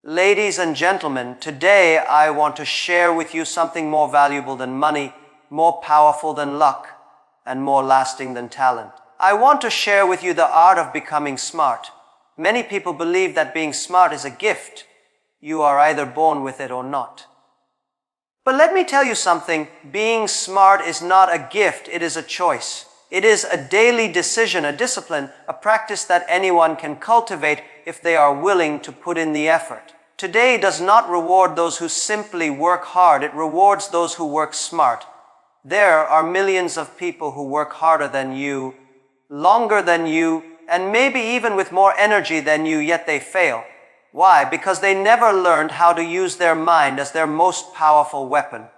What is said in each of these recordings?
Ladies and gentlemen, today I want to share with you something more valuable than money, more powerful than luck, and more lasting than talent. I want to share with you the art of becoming smart. Many people believe that being smart is a gift. You are either born with it or not. But let me tell you something, being smart is not a gift, it is a choice. It is a daily decision, a discipline, a practice that anyone can cultivate if they are willing to put in the effort. Today does not reward those who simply work hard, it rewards those who work smart. There are millions of people who work harder than you, longer than you, and maybe even with more energy than you, yet they fail. Why? Because they never learned how to use their mind as their most powerful weapon.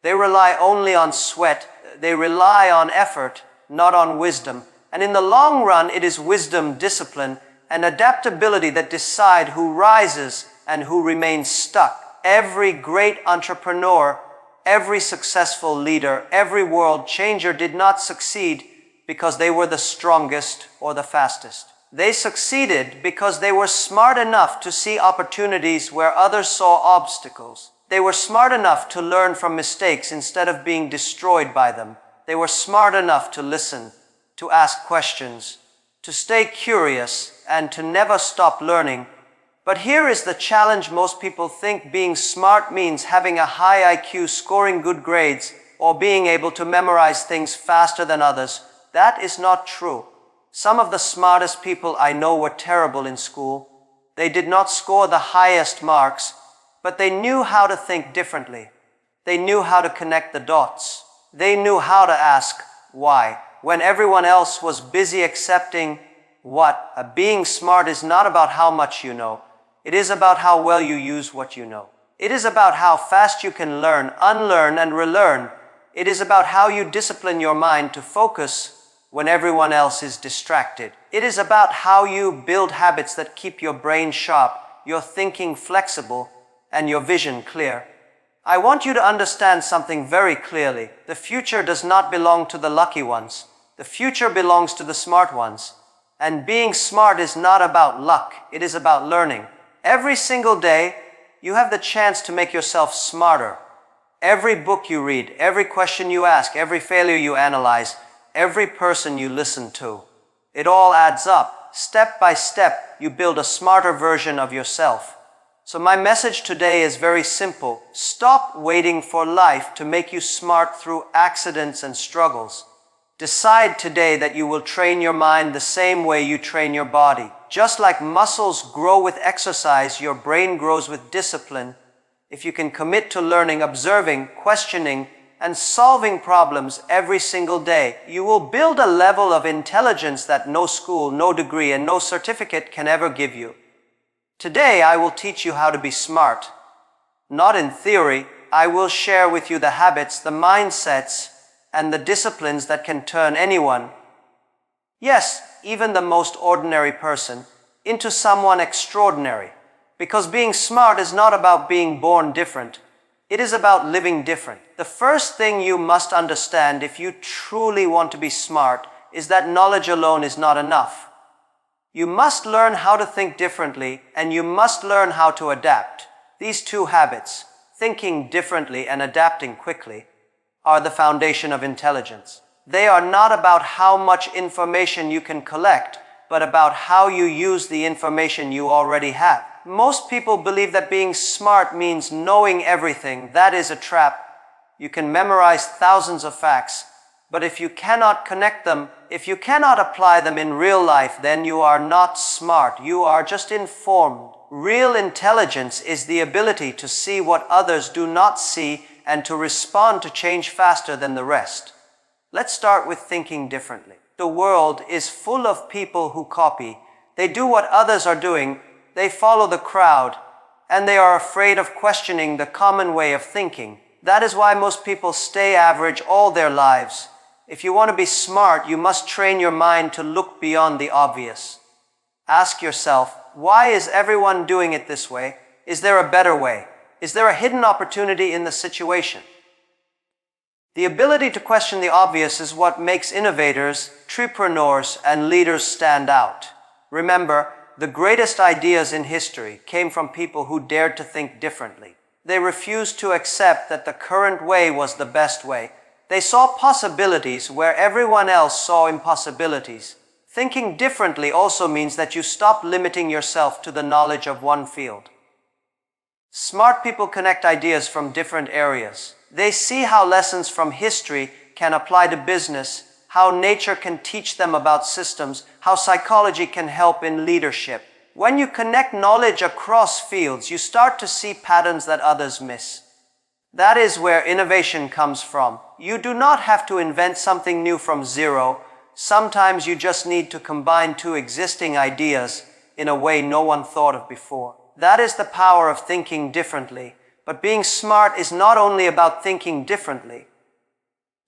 They rely only on sweat, they rely on effort, not on wisdom. And in the long run, it is wisdom, discipline, and adaptability that decide who rises and who remains stuck. Every great entrepreneur, every successful leader, every world changer did not succeed because they were the strongest or the fastest. They succeeded because they were smart enough to see opportunities where others saw obstacles. They were smart enough to learn from mistakes instead of being destroyed by them. They were smart enough to listen, to ask questions, to stay curious, and to never stop learning. But here is the challenge. Most people think being smart means having a high IQ, scoring good grades, or being able to memorize things faster than others. That is not true. Some of the smartest people I know were terrible in school. They did not score the highest marks, but they knew how to think differently. They knew how to connect the dots. They knew how to ask why, when everyone else was busy accepting what. Being smart is not about how much you know. It is about how well you use what you know. It is about how fast you can learn, unlearn, and relearn. It is about how you discipline your mind to focus when everyone else is distracted. It is about how you build habits that keep your brain sharp, your thinking flexible, and your vision clear. I want you to understand something very clearly. The future does not belong to the lucky ones. The future belongs to the smart ones. And being smart is not about luck, it is about learning. Every single day, you have the chance to make yourself smarter. Every book you read, every question you ask, every failure you analyze, every person you listen to, it all adds up. Step by step, you build a smarter version of yourself. So my message today is very simple. Stop waiting for life to make you smart through accidents and struggles. Decide today that you will train your mind the same way you train your body. Just like muscles grow with exercise, your brain grows with discipline. If you can commit to learning, observing, questioning, and solving problems every single day, you will build a level of intelligence that no school, no degree, and no certificate can ever give you. Today, I will teach you how to be smart. Not in theory, I will share with you the habits, the mindsets, and the disciplines that can turn anyone, yes, even the most ordinary person, into someone extraordinary. Because being smart is not about being born different. It is about living different. The first thing you must understand if you truly want to be smart is that knowledge alone is not enough. You must learn how to think differently, and you must learn how to adapt. These two habits, thinking differently and adapting quickly, are the foundation of intelligence. They are not about how much information you can collect, but about how you use the information you already have. Most people believe that being smart means knowing everything. That is a trap. You can memorize thousands of facts, but if you cannot connect them, if you cannot apply them in real life, then you are not smart. You are just informed. Real intelligence is the ability to see what others do not see and to respond to change faster than the rest. Let's start with thinking differently. The world is full of people who copy. They do what others are doing. They follow the crowd, and they are afraid of questioning the common way of thinking. That is why most people stay average all their lives. If you want to be smart, you must train your mind to look beyond the obvious. Ask yourself, why is everyone doing it this way? Is there a better way? Is there a hidden opportunity in the situation? The ability to question the obvious is what makes innovators, entrepreneurs, and leaders stand out. Remember, the greatest ideas in history came from people who dared to think differently. They refused to accept that the current way was the best way. They saw possibilities where everyone else saw impossibilities. Thinking differently also means that you stop limiting yourself to the knowledge of one field. Smart people connect ideas from different areas. They see how lessons from history can apply to business, how nature can teach them about systems, how psychology can help in leadership. When you connect knowledge across fields, you start to see patterns that others miss. That is where innovation comes from. You do not have to invent something new from zero. Sometimes you just need to combine two existing ideas in a way no one thought of before. That is the power of thinking differently. But being smart is not only about thinking differently.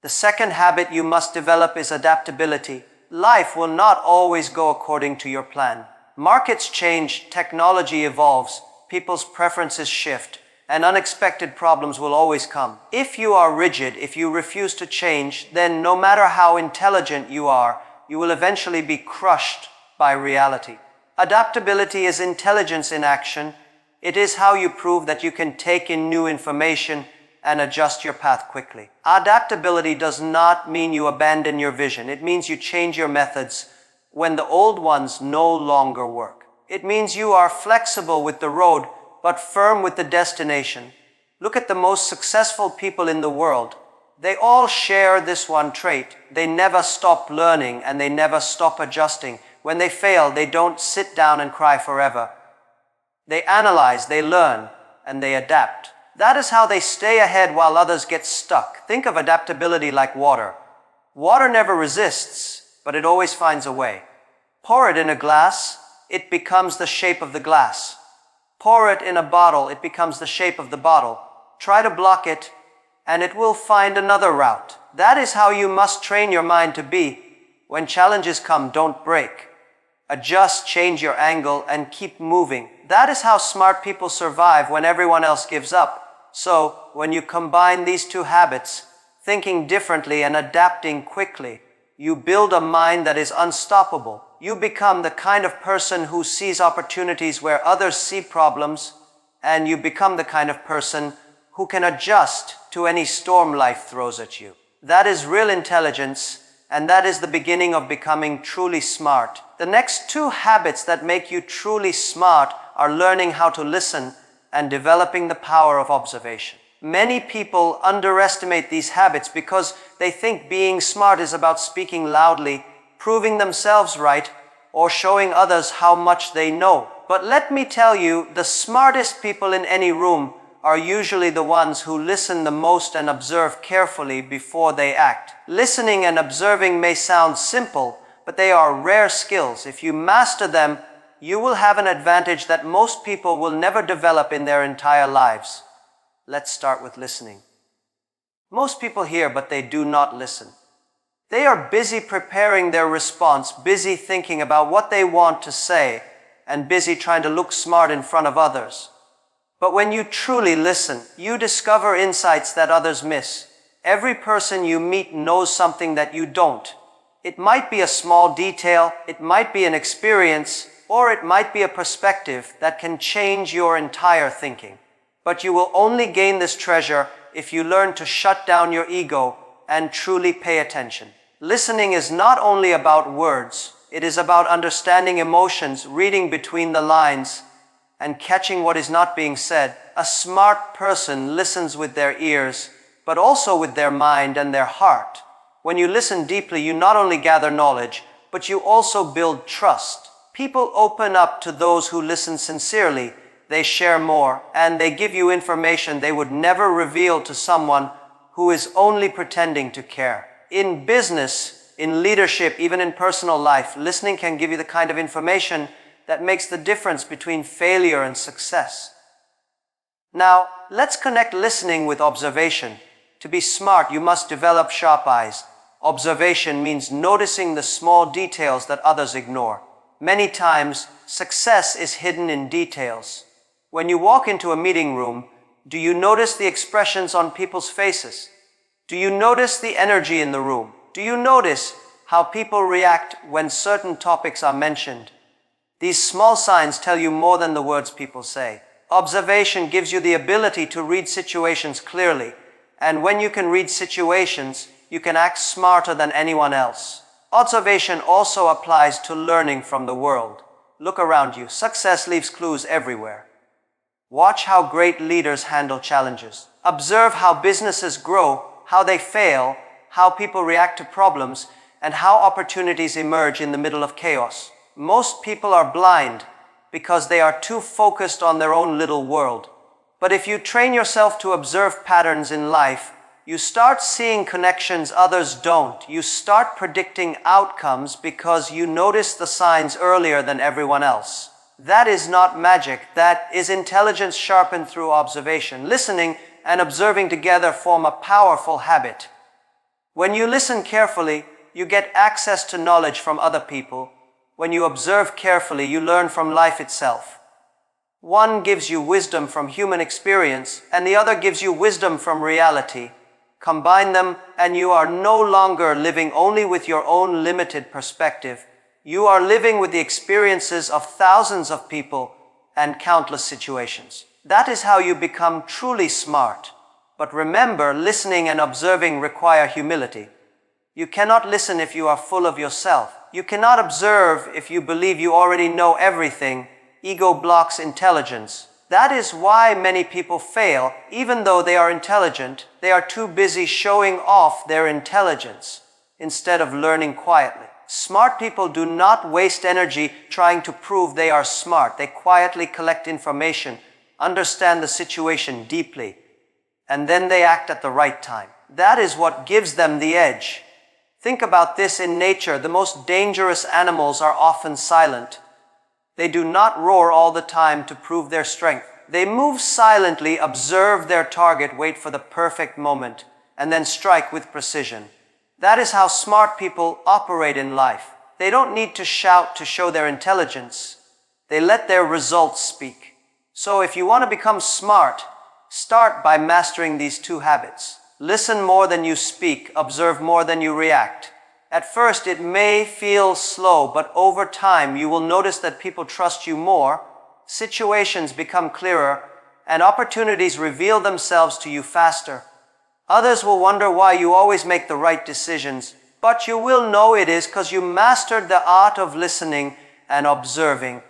The second habit you must develop is adaptability. Life will not always go according to your plan. Markets change, technology evolves, people's preferences shift, and unexpected problems will always come. If you are rigid, if you refuse to change, then no matter how intelligent you are, you will eventually be crushed by reality. Adaptability is intelligence in action. It is how you prove that you can take in new information and adjust your path quickly. Adaptability does not mean you abandon your vision. It means you change your methods when the old ones no longer work. It means you are flexible with the road, but firm with the destination. Look at the most successful people in the world. They all share this one trait. They never stop learning and they never stop adjusting. When they fail, they don't sit down and cry forever. They analyze, they learn, and they adapt. That is how they stay ahead while others get stuck. Think of adaptability like water. Water never resists, but it always finds a way. Pour it in a glass, it becomes the shape of the glass. Pour it in a bottle, it becomes the shape of the bottle. Try to block it, and it will find another route. That is how you must train your mind to be. When challenges come, don't break. Adjust, change your angle, and keep moving. That is how smart people survive when everyone else gives up. So, when you combine these two habits, thinking differently and adapting quickly, you build a mind that is unstoppable. You become the kind of person who sees opportunities where others see problems, and you become the kind of person who can adjust to any storm life throws at you. That is real intelligence, and that is the beginning of becoming truly smart. The next two habits that make you truly smart are learning how to listen and developing the power of observation. Many people underestimate these habits because they think being smart is about speaking loudly, proving themselves right, or showing others how much they know. But let me tell you, the smartest people in any room are usually the ones who listen the most and observe carefully before they act. Listening and observing may sound simple, but they are rare skills. If you master them, you will have an advantage that most people will never develop in their entire lives. Let's start with listening. Most people hear, but they do not listen. They are busy preparing their response, busy thinking about what they want to say, and busy trying to look smart in front of others. But when you truly listen, you discover insights that others miss. Every person you meet knows something that you don't. It might be a small detail, it might be an experience, or it might be a perspective that can change your entire thinking. But you will only gain this treasure if you learn to shut down your ego and truly pay attention. Listening is not only about words, it is about understanding emotions, reading between the lines, and catching what is not being said. A smart person listens with their ears, but also with their mind and their heart. When you listen deeply, you not only gather knowledge, but you also build trust. People open up to those who listen sincerely. They share more, and they give you information they would never reveal to someone who is only pretending to care. In business, in leadership, even in personal life, listening can give you the kind of information that makes the difference between failure and success. Now, let's connect listening with observation. To be smart, you must develop sharp eyes. Observation means noticing the small details that others ignore. Many times, success is hidden in details. When you walk into a meeting room, do you notice the expressions on people's faces? Do you notice the energy in the room? Do you notice how people react when certain topics are mentioned? These small signs tell you more than the words people say. Observation gives you the ability to read situations clearly, and when you can read situations, you can act smarter than anyone else. Observation also applies to learning from the world. Look around you. Success leaves clues everywhere. Watch how great leaders handle challenges. Observe how businesses grow, how they fail, how people react to problems, and how opportunities emerge in the middle of chaos. Most people are blind because they are too focused on their own little world. But if you train yourself to observe patterns in life, you start seeing connections others don't. You start predicting outcomes because you notice the signs earlier than everyone else. That is not magic. That is intelligence sharpened through observation. Listening and observing together form a powerful habit. When you listen carefully, you get access to knowledge from other people. When you observe carefully, you learn from life itself. One gives you wisdom from human experience, and the other gives you wisdom from reality. Combine them, and you are no longer living only with your own limited perspective. You are living with the experiences of thousands of people and countless situations. That is how you become truly smart. But remember, listening and observing require humility. You cannot listen if you are full of yourself. You cannot observe if you believe you already know everything. Ego blocks intelligence. That is why many people fail. Even though they are intelligent, they are too busy showing off their intelligence instead of learning quietly. Smart people do not waste energy trying to prove they are smart. They quietly collect information, understand the situation deeply, and then they act at the right time. That is what gives them the edge. Think about this. In nature, the most dangerous animals are often silent. They do not roar all the time to prove their strength. They move silently, observe their target, wait for the perfect moment, and then strike with precision. That is how smart people operate in life. They don't need to shout to show their intelligence. They let their results speak. So if you want to become smart, start by mastering these two habits. Listen more than you speak, observe more than you react. At first, it may feel slow, but over time, you will notice that people trust you more, situations become clearer, and opportunities reveal themselves to you faster. Others will wonder why you always make the right decisions, but you will know it is because you mastered the art of listening and observing.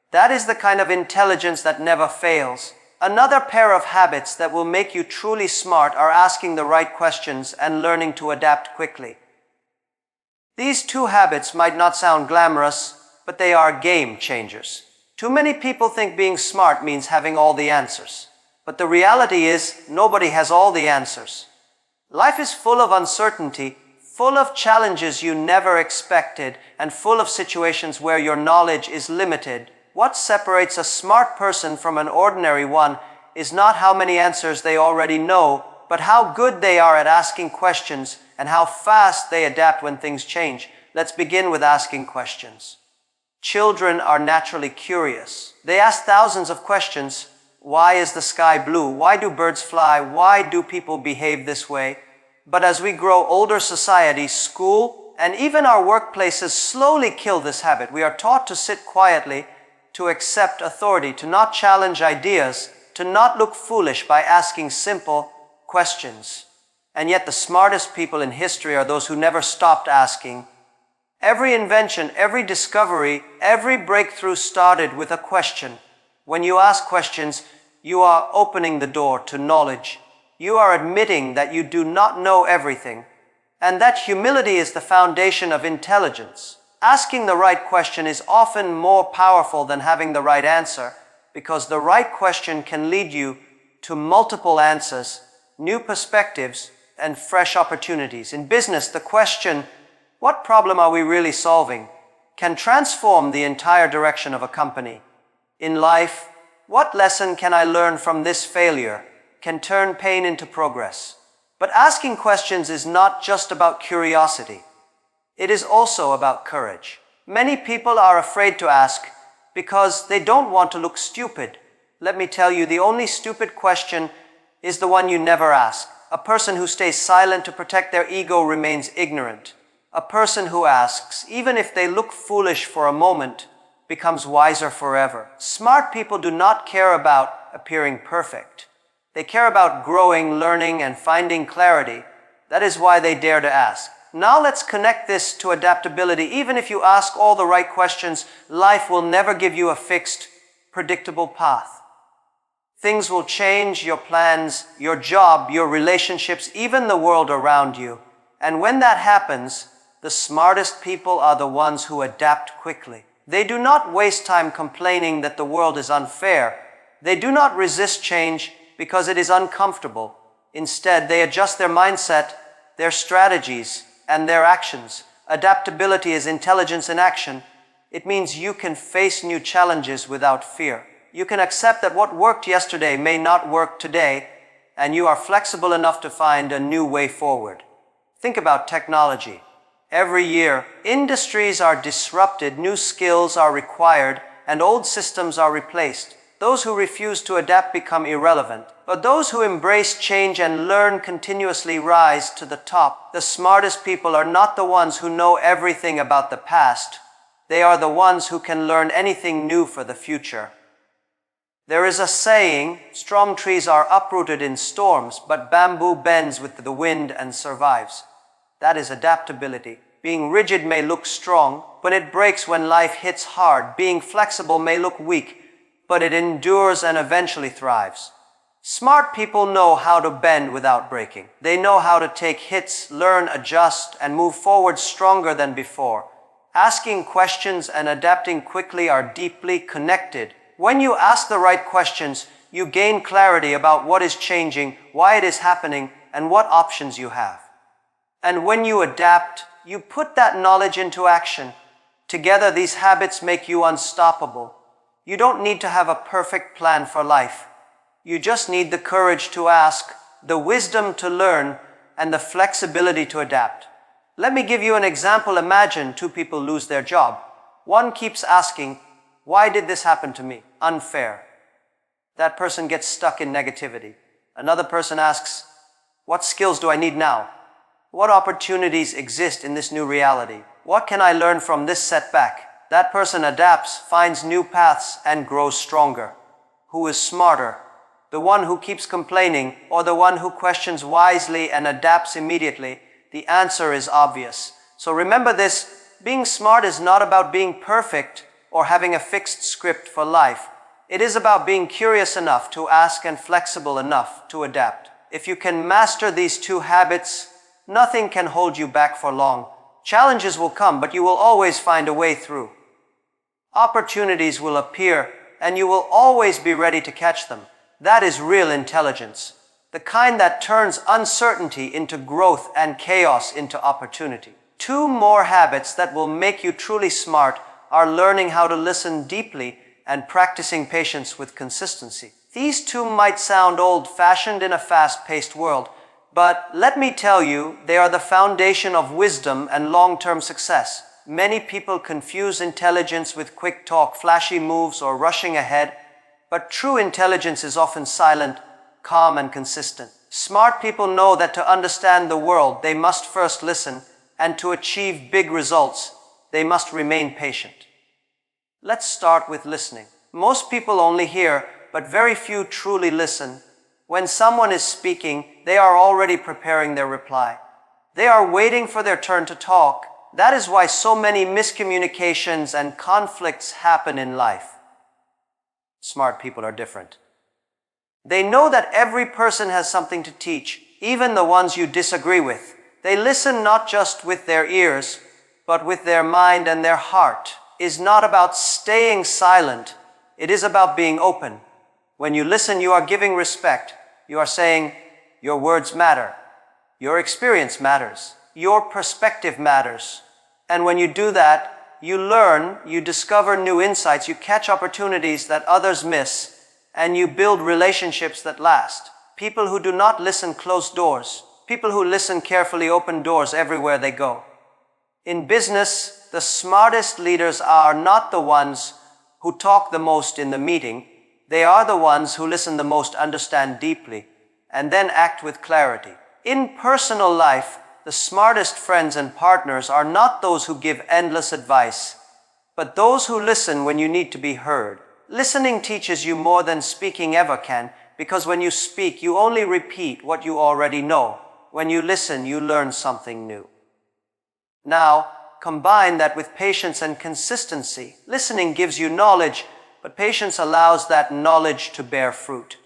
That is the kind of intelligence that never fails. Another pair of habits that will make you truly smart are asking the right questions and learning to adapt quickly. These two habits might not sound glamorous, but they are game changers. Too many people think being smart means having all the answers. But the reality is, nobody has all the answers. Life is full of uncertainty, full of challenges you never expected, and full of situations where your knowledge is limited. What separates a smart person from an ordinary one is not how many answers they already know, but how good they are at asking questions and how fast they adapt when things change. Let's begin with asking questions. Children are naturally curious. They ask thousands of questions. Why is the sky blue? Why do birds fly? Why do people behave this way? But as we grow older, society, school, and even our workplaces slowly kill this habit. We are taught to sit quietly, to accept authority, to not challenge ideas, to not look foolish by asking simple questions. And yet the smartest people in history are those who never stopped asking. Every invention, every discovery, every breakthrough started with a question. When you ask questions, you are opening the door to knowledge. You are admitting that you do not know everything. And that humility is the foundation of intelligence. Asking the right question is often more powerful than having the right answer, because the right question can lead you to multiple answers, new perspectives, and fresh opportunities. In business, the question, what problem are we really solving, can transform the entire direction of a company. In life, what lesson can I learn from this failure, can turn pain into progress. But asking questions is not just about curiosity. It is also about courage. Many people are afraid to ask because they don't want to look stupid. Let me tell you, the only stupid question is the one you never ask. A person who stays silent to protect their ego remains ignorant. A person who asks, even if they look foolish for a moment, becomes wiser forever. Smart people do not care about appearing perfect. They care about growing, learning, and finding clarity. That is why they dare to ask. Now let's connect this to adaptability. Even if you ask all the right questions, life will never give you a fixed, predictable path. Things will change, your plans, your job, your relationships, even the world around you. And when that happens, the smartest people are the ones who adapt quickly. They do not waste time complaining that the world is unfair. They do not resist change because it is uncomfortable. Instead, they adjust their mindset, their strategies, and their actions. Adaptability is intelligence in action. It means you can face new challenges without fear. You can accept that what worked yesterday may not work today, and you are flexible enough to find a new way forward. Think about technology. Every year, industries are disrupted, new skills are required, and old systems are replaced. Those who refuse to adapt become irrelevant, but those who embrace change and learn continuously rise to the top. The smartest people are not the ones who know everything about the past. They are the ones who can learn anything new for the future. There is a saying, strong trees are uprooted in storms, but bamboo bends with the wind and survives. That is adaptability. Being rigid may look strong, but it breaks when life hits hard. Being flexible may look weak, but it endures and eventually thrives. Smart people know how to bend without breaking. They know how to take hits, learn, adjust, and move forward stronger than before. Asking questions and adapting quickly are deeply connected. When you ask the right questions, you gain clarity about what is changing, why it is happening, and what options you have. And when you adapt, you put that knowledge into action. Together, these habits make you unstoppable. You don't need to have a perfect plan for life. You just need the courage to ask, the wisdom to learn, and the flexibility to adapt. Let me give you an example. Imagine two people lose their job. One keeps asking, why did this happen to me? Unfair. That person gets stuck in negativity. Another person asks, what skills do I need now? What opportunities exist in this new reality? What can I learn from this setback? That person adapts, finds new paths, and grows stronger. Who is smarter? The one who keeps complaining, or the one who questions wisely and adapts immediately? The answer is obvious. So remember this, being smart is not about being perfect or having a fixed script for life. It is about being curious enough to ask and flexible enough to adapt. If you can master these two habits, nothing can hold you back for long. Challenges will come, but you will always find a way through. Opportunities will appear, and you will always be ready to catch them. That is real intelligence. The kind that turns uncertainty into growth and chaos into opportunity. Two more habits that will make you truly smart are learning how to listen deeply and practicing patience with consistency. These two might sound old-fashioned in a fast-paced world, but let me tell you, they are the foundation of wisdom and long-term success. Many people confuse intelligence with quick talk, flashy moves, or rushing ahead, but true intelligence is often silent, calm, and consistent. Smart people know that to understand the world, they must first listen, and to achieve big results, they must remain patient. Let's start with listening. Most people only hear, but very few truly listen. When someone is speaking, they are already preparing their reply. They are waiting for their turn to talk. That is why so many miscommunications and conflicts happen in life. Smart people are different. They know that every person has something to teach, even the ones you disagree with. They listen not just with their ears, but with their mind and their heart. It is not about staying silent. It is about being open. When you listen, you are giving respect. You are saying, your words matter. Your experience matters. Your perspective matters. And when you do that, you learn, you discover new insights, you catch opportunities that others miss, and you build relationships that last. People who do not listen close doors. People who listen carefully open doors everywhere they go. In business, the smartest leaders are not the ones who talk the most in the meeting. They are the ones who listen the most, understand deeply, and then act with clarity. In personal life, the smartest friends and partners are not those who give endless advice, but those who listen when you need to be heard. Listening teaches you more than speaking ever can, because when you speak, you only repeat what you already know. When you listen, you learn something new. Now, combine that with patience and consistency. Listening gives you knowledge, but patience allows that knowledge to bear fruit.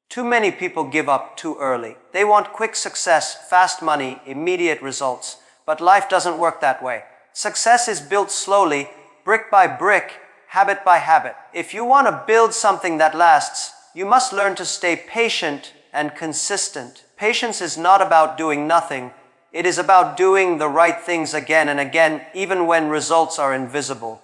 Too many people give up too early. They want quick success, fast money, immediate results. But life doesn't work that way. Success is built slowly, brick by brick, habit by habit. If you want to build something that lasts, you must learn to stay patient and consistent. Patience is not about doing nothing. It is about doing the right things again and again, even when results are invisible.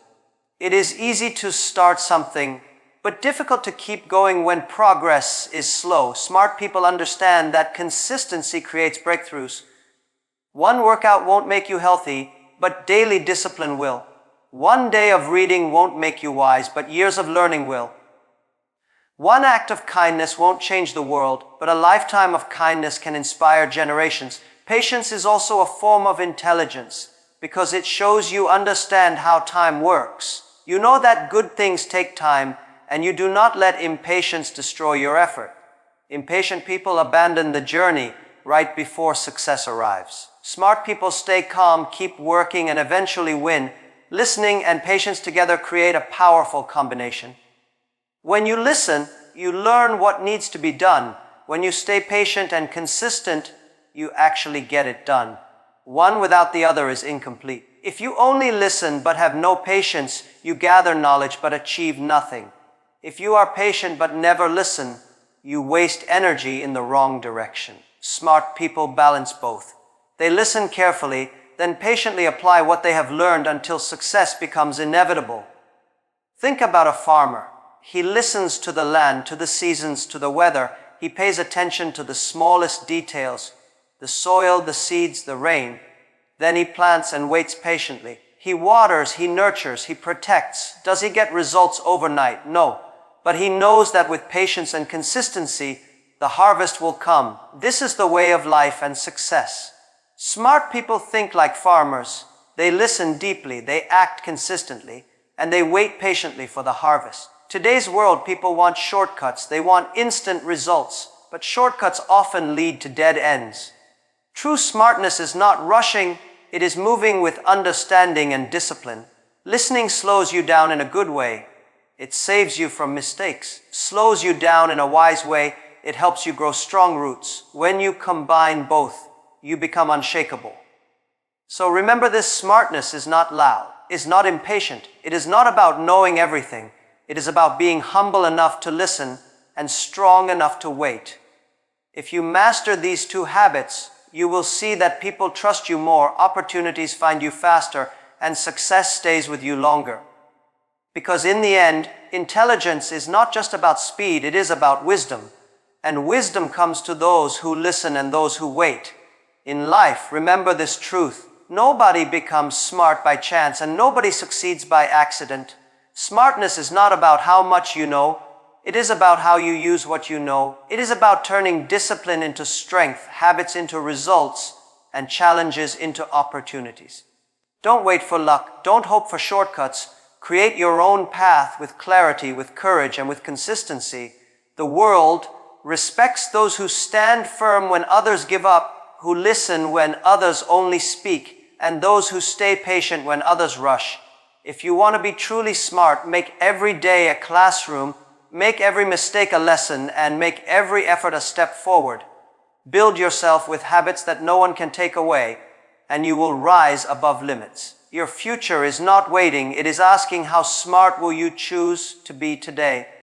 It is easy to start something, but difficult to keep going when progress is slow. Smart people understand that consistency creates breakthroughs. One workout won't make you healthy, but daily discipline will. One day of reading won't make you wise, but years of learning will. One act of kindness won't change the world, but a lifetime of kindness can inspire generations. Patience is also a form of intelligence, because it shows you understand how time works. You know that good things take time, and you do not let impatience destroy your effort. Impatient people abandon the journey right before success arrives. Smart people stay calm, keep working, and eventually win. Listening and patience together create a powerful combination. When you listen, you learn what needs to be done. When you stay patient and consistent, you actually get it done. One without the other is incomplete. If you only listen but have no patience, you gather knowledge but achieve nothing. If you are patient but never listen, you waste energy in the wrong direction. Smart people balance both. They listen carefully, then patiently apply what they have learned until success becomes inevitable. Think about a farmer. He listens to the land, to the seasons, to the weather. He pays attention to the smallest details, the soil, the seeds, the rain. Then he plants and waits patiently. He waters, he nurtures, he protects. Does he get results overnight? No. But he knows that with patience and consistency, the harvest will come. This is the way of life and success. Smart people think like farmers. They listen deeply, they act consistently, and they wait patiently for the harvest. Today's world, people want shortcuts. They want instant results, but shortcuts often lead to dead ends. True smartness is not rushing, it is moving with understanding and discipline. Listening slows you down in a good way. It saves you from mistakes. Slows you down in a wise way. It helps you grow strong roots. When you combine both, you become unshakable. So remember this: smartness is not loud, is not impatient. It is not about knowing everything. It is about being humble enough to listen and strong enough to wait. If you master these two habits, you will see that people trust you more, opportunities find you faster, and success stays with you longer. Because in the end, intelligence is not just about speed, it is about wisdom. And wisdom comes to those who listen and those who wait. In life, remember this truth: nobody becomes smart by chance, and nobody succeeds by accident. Smartness is not about how much you know. It is about how you use what you know. It is about turning discipline into strength, habits into results, and challenges into opportunities. Don't wait for luck. Don't hope for shortcuts. Create your own path with clarity, with courage, and with consistency. The world respects those who stand firm when others give up, who listen when others only speak, and those who stay patient when others rush. If you want to be truly smart, make every day a classroom, make every mistake a lesson, and make every effort a step forward. Build yourself with habits that no one can take away, and you will rise above limits. Your future is not waiting, it is asking: how smart will you choose to be today?